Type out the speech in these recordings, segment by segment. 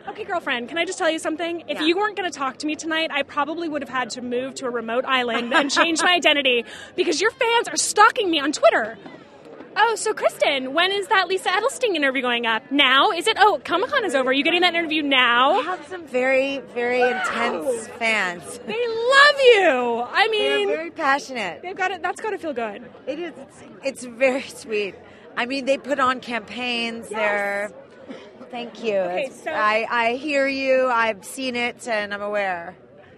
Okay, girlfriend, can I just tell you something? If you weren't going to talk to me tonight, I probably would have had to move to a remote island and change my identity because your fans are stalking me on Twitter. Oh, so Kristen, when is that Lisa Edelstein interview going up? Now? Is it? Oh, Comic-Con is over. Are you getting that interview now? I have some very, very intense fans. They love you. I mean, they're very passionate. They've got it. That's got to feel good. It is. It's very sweet. I mean, they put on campaigns. Yes. Thank you. Okay, so I hear you. I've seen it, and I'm aware.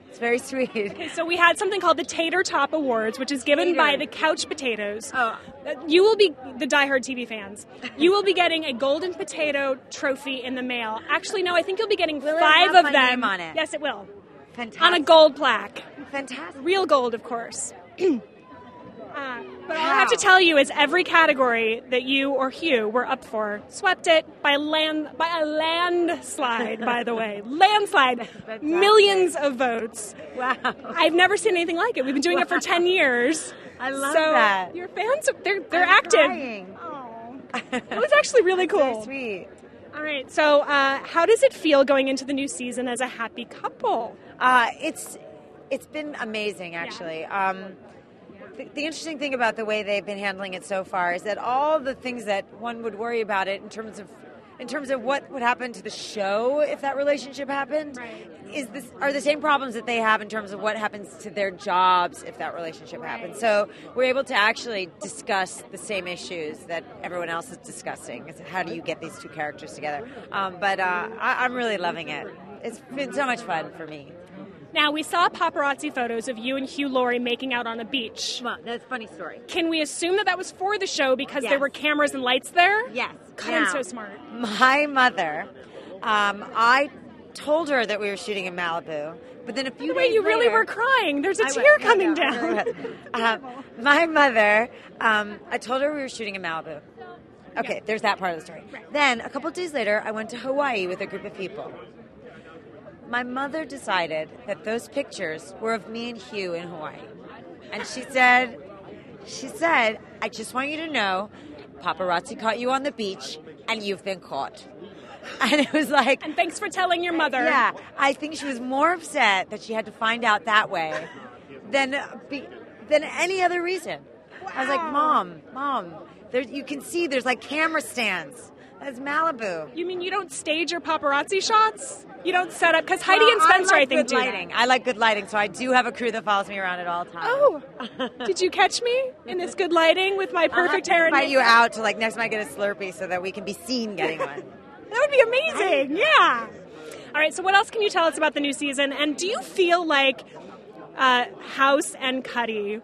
It's very sweet. Okay, so we had something called the Tater Top Awards, which is given by the Couch Potatoes. Oh. You will be, the diehard TV fans, you will be getting a Golden Potato trophy in the mail. Actually, no, I think you'll be getting Will it 5 have of my them. name on it? Yes, it will. Fantastic. On a gold plaque. Fantastic. Real gold, of course. But all I have to tell you is every category that you or Hugh were up for swept it by a landslide, by the way. Landslide. Millions of votes. Wow. I've never seen anything like it. We've been doing it for 10 years. I love so that. Your fans, they're I'm active. crying. Oh. It was actually really cool. Very sweet. All right. So how does it feel going into the new season as a happy couple? It's been amazing, actually. The interesting thing about the way they've been handling it so far is that all the things that one would worry about it in terms of what would happen to the show if that relationship happened are the same problems that they have in terms of what happens to their jobs if that relationship happens. So we're able to actually discuss the same issues that everyone else is discussing. It's how do you get these two characters together? But I'm really loving it. It's been so much fun for me. Now, we saw paparazzi photos of you and Hugh Laurie making out on a beach. Come on, that's a funny story. Can we assume that was for the show because there were cameras and lights there? Yes. God, I'm so smart. My mother, I told her that we were shooting in Malibu, but then a few days you really later- were crying. There's a tear coming down. My mother, I told her we were shooting in Malibu. Okay, there's that part of the story. Right. Then, a couple of days later, I went to Hawaii with a group of people. My mother decided that those pictures were of me and Hugh in Hawaii. And she said, I just want you to know, paparazzi caught you on the beach, and you've been caught. And it was like... And thanks for telling your mother. Yeah, I think she was more upset that she had to find out that way than any other reason. Wow. I was like, Mom, you can see there's like camera stands. That's Malibu. You mean you don't stage your paparazzi shots? You don't set up? Because Heidi and Spencer, I think, do lighting. I like good lighting, so I do have a crew that follows me around at all times. Oh, did you catch me in this good lighting with my perfect hair? I'll invite you out to next time I get a Slurpee so that we can be seen getting one. That would be amazing. Yeah. All right. So what else can you tell us about the new season? And do you feel like House and Cuddy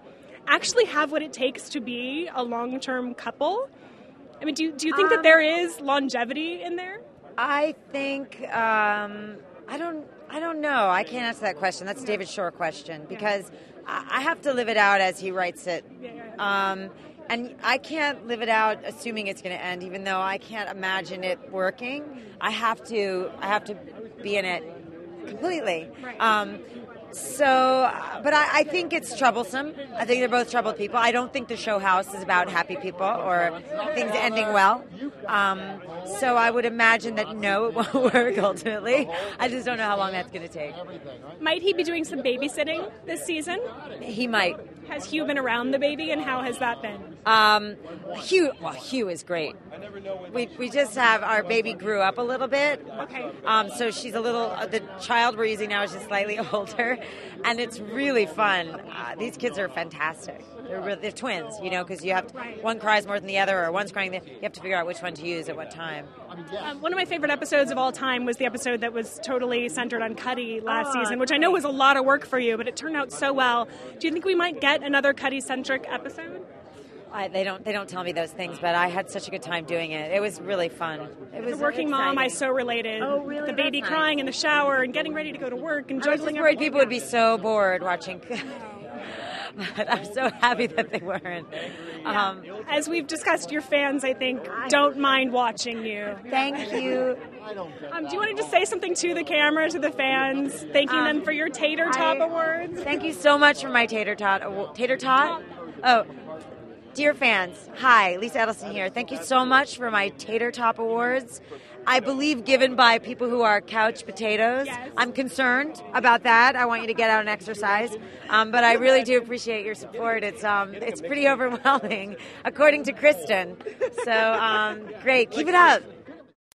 actually have what it takes to be a long-term couple? I mean, do you think that there is longevity in there? I think I don't know. I can't answer that question. That's a David Shore question because I have to live it out as he writes it. And I can't live it out assuming it's going to end, even though I can't imagine it working. I have to be in it completely. Right. But I think it's troublesome. I think they're both troubled people. I don't think the show House is about happy people or things ending well. So I would imagine that no, it won't work ultimately. I just don't know how long that's going to take. Might he be doing some babysitting this season? He might. Has Hugh been around the baby, and how has that been? Hugh is great. We just have, our baby grew up a little bit. Okay. So she's a little, the child we're using now is just slightly older, and it's really fun. These kids are fantastic. They're twins, because you have one cries more than the other, or one's crying. You have to figure out which one to use at what time. One of my favorite episodes of all time was the episode that was totally centered on Cuddy last season, which I know was a lot of work for you, but it turned out so well. Do you think we might get another Cuddy-centric episode? They don't tell me those things, but I had such a good time doing it. It was really fun. It was As a working mom, I so related. Oh, really? The baby crying in the shower and getting ready to go to work and I was juggling. just worried people would be so bored watching. But I'm so happy that they weren't. As we've discussed, your fans, I think, don't mind watching you. Thank you. Do you want to just say something to the camera, to the fans, thanking them for your Tater Top Awards? Thank you so much for my Tater Tot. Tater Tot? Oh, dear fans, hi, Lisa Edelstein here. Thank you so much for my Tater Top Awards. I believe, given by people who are couch potatoes. Yes. I'm concerned about that. I want you to get out and exercise. But I really do appreciate your support. It's pretty overwhelming, according to Kristen. So, great. Keep it up.